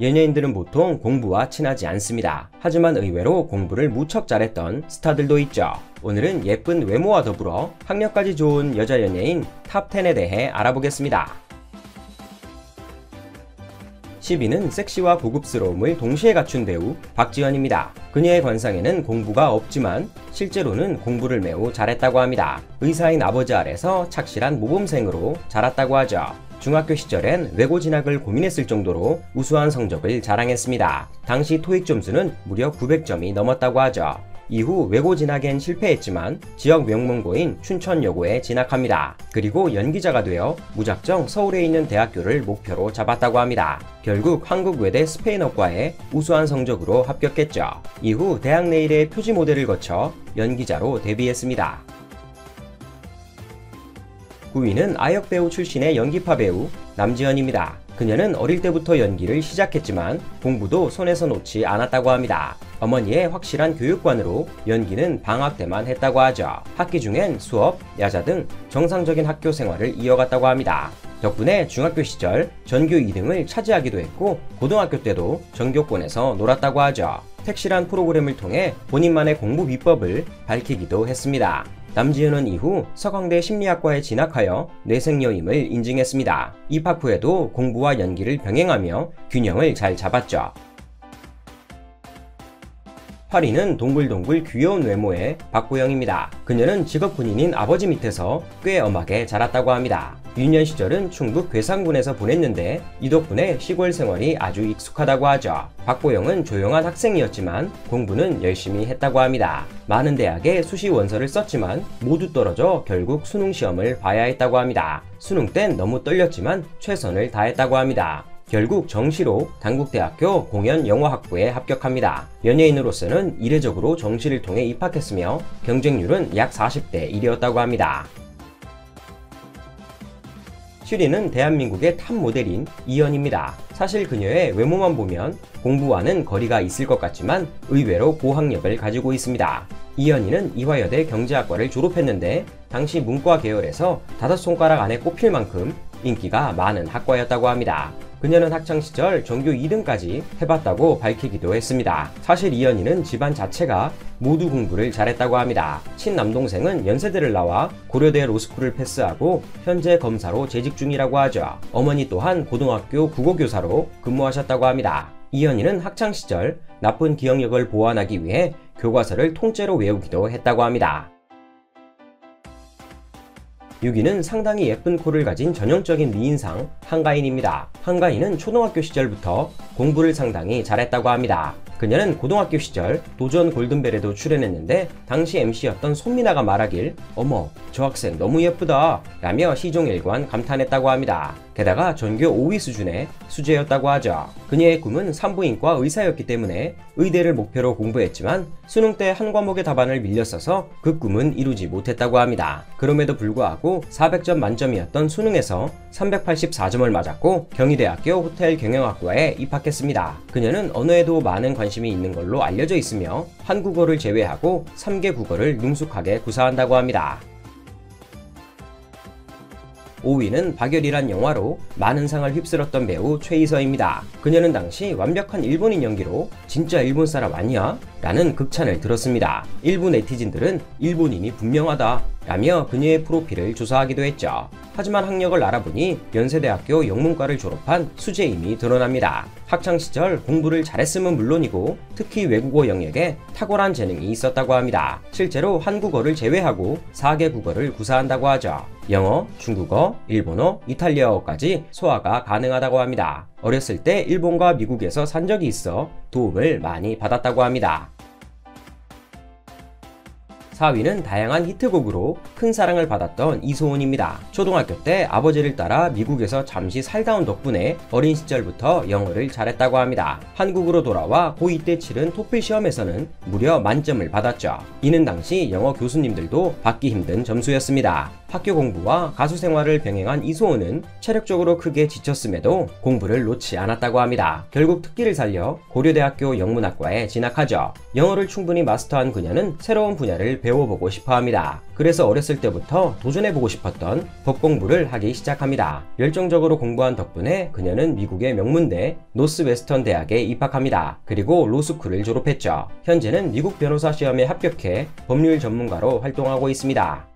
연예인들은 보통 공부와 친하지 않습니다. 하지만 의외로 공부를 무척 잘했던 스타들도 있죠. 오늘은 예쁜 외모와 더불어 학력까지 좋은 여자 연예인 탑10에 대해 알아보겠습니다. 10위는 섹시와 고급스러움을 동시에 갖춘 배우 박지현입니다. 그녀의 관상에는 공부가 없지만 실제로는 공부를 매우 잘했다고 합니다. 의사인 아버지 아래서 착실한 모범생으로 자랐다고 하죠. 중학교 시절엔 외고 진학을 고민했을 정도로 우수한 성적을 자랑했습니다. 당시 토익 점수는 무려 900점이 넘었다고 하죠. 이후 외고 진학엔 실패했지만 지역 명문고인 춘천여고에 진학합니다. 그리고 연기자가 되어 무작정 서울에 있는 대학교를 목표로 잡았다고 합니다. 결국 한국외대 스페인어과에 우수한 성적으로 합격했죠. 이후 대학 내일의 표지 모델을 거쳐 연기자로 데뷔했습니다. 9위는 아역배우 출신의 연기파 배우 남지현입니다. 그녀는 어릴 때부터 연기를 시작했지만 공부도 손에서 놓지 않았다고 합니다. 어머니의 확실한 교육관으로 연기는 방학 때만 했다고 하죠. 학기 중엔 수업, 야자 등 정상적인 학교 생활을 이어갔다고 합니다. 덕분에 중학교 시절 전교 2등을 차지하기도 했고 고등학교 때도 전교권에서 놀았다고 하죠. 택실한 프로그램을 통해 본인만의 공부 비법을 밝히기도 했습니다. 남지현은 이후 서강대 심리학과에 진학하여 뇌생여임을 인증했습니다. 입학 후에도 공부와 연기를 병행하며 균형을 잘 잡았죠. 8위는 동글동글 귀여운 외모의 박보영입니다. 그녀는 직업 군인인 아버지 밑에서 꽤 엄하게 자랐다고 합니다. 유년 시절은 충북 괴산군에서 보냈는데 이 덕분에 시골 생활이 아주 익숙하다고 하죠. 박보영은 조용한 학생이었지만 공부는 열심히 했다고 합니다. 많은 대학에 수시 원서를 썼지만 모두 떨어져 결국 수능 시험을 봐야 했다고 합니다. 수능 땐 너무 떨렸지만 최선을 다했다고 합니다. 결국 정시로 단국대학교 공연영화학부에 합격합니다. 연예인으로서는 이례적으로 정시를 통해 입학했으며 경쟁률은 약 40대 1이었다고 합니다. 7위는 대한민국의 탑 모델인 이연입니다. 사실 그녀의 외모만 보면 공부와는 거리가 있을 것 같지만 의외로 고학력을 가지고 있습니다. 이연이는 이화여대 경제학과를 졸업했는데 당시 문과 계열에서 5손가락 안에 꼽힐 만큼 인기가 많은 학과였다고 합니다. 그녀는 학창시절 전교 2등까지 해봤다고 밝히기도 했습니다. 사실 이연이는 집안 자체가 모두 공부를 잘했다고 합니다. 친남동생은 연세대를 나와 고려대 로스쿨을 패스하고 현재 검사로 재직 중이라고 하죠. 어머니 또한 고등학교 국어교사로 근무하셨다고 합니다. 이연이는 학창시절 나쁜 기억력을 보완하기 위해 교과서를 통째로 외우기도 했다고 합니다. 6위는 상당히 예쁜 코를 가진 전형적인 미인상 한가인입니다. 한가인은 초등학교 시절부터 공부를 상당히 잘했다고 합니다. 그녀는 고등학교 시절 도전 골든벨에도 출연했는데 당시 MC였던 손미나가 말하길 "어머, 저 학생 너무 예쁘다" 라며 시종일관 감탄했다고 합니다. 게다가 전교 5위 수준의 수재였다고 하죠. 그녀의 꿈은 산부인과 의사였기 때문에 의대를 목표로 공부했지만 수능 때 한 과목의 답안을 밀렸어서 그 꿈은 이루지 못했다고 합니다. 그럼에도 불구하고 400점 만점이었던 수능에서 384점을 맞았고 경희대학교 호텔경영학과에 입학했습니다. 그녀는 언어에도 많은 관심이 있는 걸로 알려져 있으며 한국어를 제외하고 3개 국어를 능숙하게 구사한다고 합니다. 5위는 박열이란 영화로 많은 상을 휩쓸었던 배우 최이서입니다. 그녀는 당시 완벽한 일본인 연기로 "진짜 일본 사람 아니야?" 라는 극찬을 들었습니다. 일부 네티즌들은 "일본인이 분명하다" 라며 그녀의 프로필을 조사하기도 했죠. 하지만 학력을 알아보니 연세대학교 영문과를 졸업한 수재임이 드러납니다. 학창시절 공부를 잘했음은 물론이고 특히 외국어 영역에 탁월한 재능이 있었다고 합니다. 실제로 한국어를 제외하고 4개 국어를 구사한다고 하죠. 영어, 중국어, 일본어, 이탈리아어까지 소화가 가능하다고 합니다. 어렸을 때 일본과 미국에서 산 적이 있어 도움을 많이 받았다고 합니다. 4위는 다양한 히트곡으로 큰 사랑을 받았던 이소은입니다. 초등학교 때 아버지를 따라 미국에서 잠시 살다 온 덕분에 어린 시절부터 영어를 잘했다고 합니다. 한국으로 돌아와 고2 때 치른 토플 시험에서는 무려 만점을 받았죠. 이는 당시 영어 교수님들도 받기 힘든 점수였습니다. 학교 공부와 가수 생활을 병행한 이소은은 체력적으로 크게 지쳤음에도 공부를 놓지 않았다고 합니다. 결국 특기를 살려 고려대학교 영문학과에 진학하죠. 영어를 충분히 마스터한 그녀는 새로운 분야를 배워보고 싶어 합니다. 그래서 어렸을 때부터 도전해보고 싶었던 법 공부를 하기 시작합니다. 열정적으로 공부한 덕분에 그녀는 미국의 명문대 노스웨스턴 대학에 입학합니다. 그리고 로스쿨을 졸업했죠. 현재는 미국 변호사 시험에 합격해 법률 전문가로 활동하고 있습니다.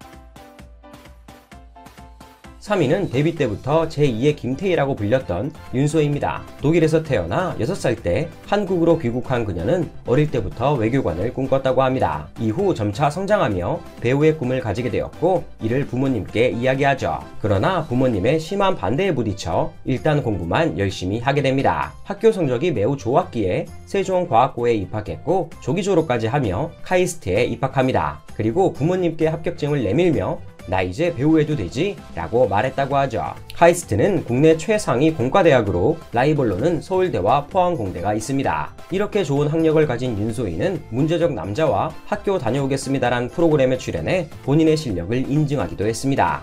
3위는 데뷔 때부터 제2의 김태희라고 불렸던 윤소희입니다. 독일에서 태어나 6살 때 한국으로 귀국한 그녀는 어릴 때부터 외교관을 꿈꿨다고 합니다. 이후 점차 성장하며 배우의 꿈을 가지게 되었고 이를 부모님께 이야기하죠. 그러나 부모님의 심한 반대에 부딪혀 일단 공부만 열심히 하게 됩니다. 학교 성적이 매우 좋았기에 세종과학고에 입학했고 조기 졸업까지 하며 카이스트에 입학합니다. 그리고 부모님께 합격증을 내밀며 나 이제 배우해도 되지? 라고 말했다고 하죠. 카이스트는 국내 최상위 공과대학으로 라이벌로는 서울대와 포항공대가 있습니다. 이렇게 좋은 학력을 가진 윤소희는 문제적 남자와 학교 다녀오겠습니다란 프로그램에 출연해 본인의 실력을 인증하기도 했습니다.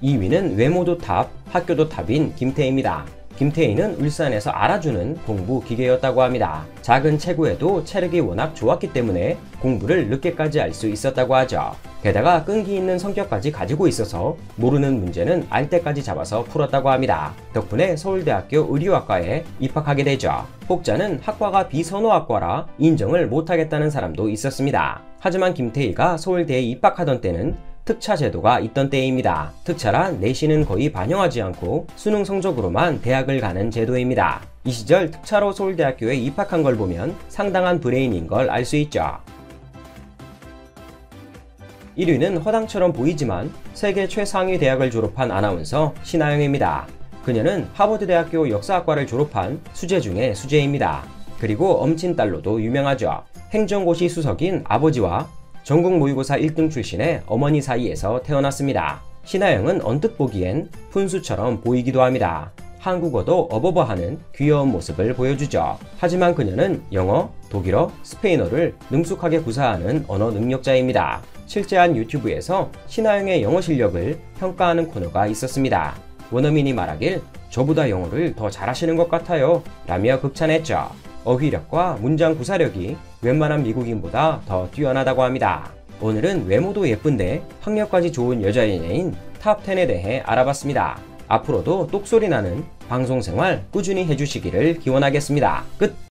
2위는 외모도 탑, 학교도 탑인 김태희입니다. 김태희는 울산에서 알아주는 공부 기계였다고 합니다. 작은 체구에도 체력이 워낙 좋았기 때문에 공부를 늦게까지 알 수 있었다고 하죠. 게다가 끈기 있는 성격까지 가지고 있어서 모르는 문제는 알 때까지 잡아서 풀었다고 합니다. 덕분에 서울대학교 의료학과에 입학하게 되죠. 혹자는 학과가 비선호학과라 인정을 못하겠다는 사람도 있었습니다. 하지만 김태희가 서울대에 입학하던 때는 특차 제도가 있던 때입니다. 특차란 내신은 거의 반영하지 않고 수능 성적으로만 대학을 가는 제도입니다. 이 시절 특차로 서울대학교에 입학한 걸 보면 상당한 브레인인 걸 알 수 있죠. 1위는 허당처럼 보이지만 세계 최상위 대학을 졸업한 아나운서 신하영입니다. 그녀는 하버드대학교 역사학과를 졸업한 수재 중의 수재입니다. 그리고 엄친딸로도 유명하죠. 행정고시 수석인 아버지와 전국 모의고사 1등 출신의 어머니 사이에서 태어났습니다. 신하영은 언뜻 보기엔 푼수처럼 보이기도 합니다. 한국어도 어버버하는 귀여운 모습을 보여주죠. 하지만 그녀는 영어, 독일어, 스페인어를 능숙하게 구사하는 언어 능력자입니다. 실제 한 유튜브에서 신하영의 영어 실력을 평가하는 코너가 있었습니다. 원어민이 말하길 저보다 영어를 더 잘하시는 것 같아요 라며 극찬했죠. 어휘력과 문장 구사력이 웬만한 미국인보다 더 뛰어나다고 합니다. 오늘은 외모도 예쁜데 학력까지 좋은 여자 연예인 탑10에 대해 알아봤습니다. 앞으로도 똑소리 나는 방송생활 꾸준히 해주시기를 기원하겠습니다. 끝!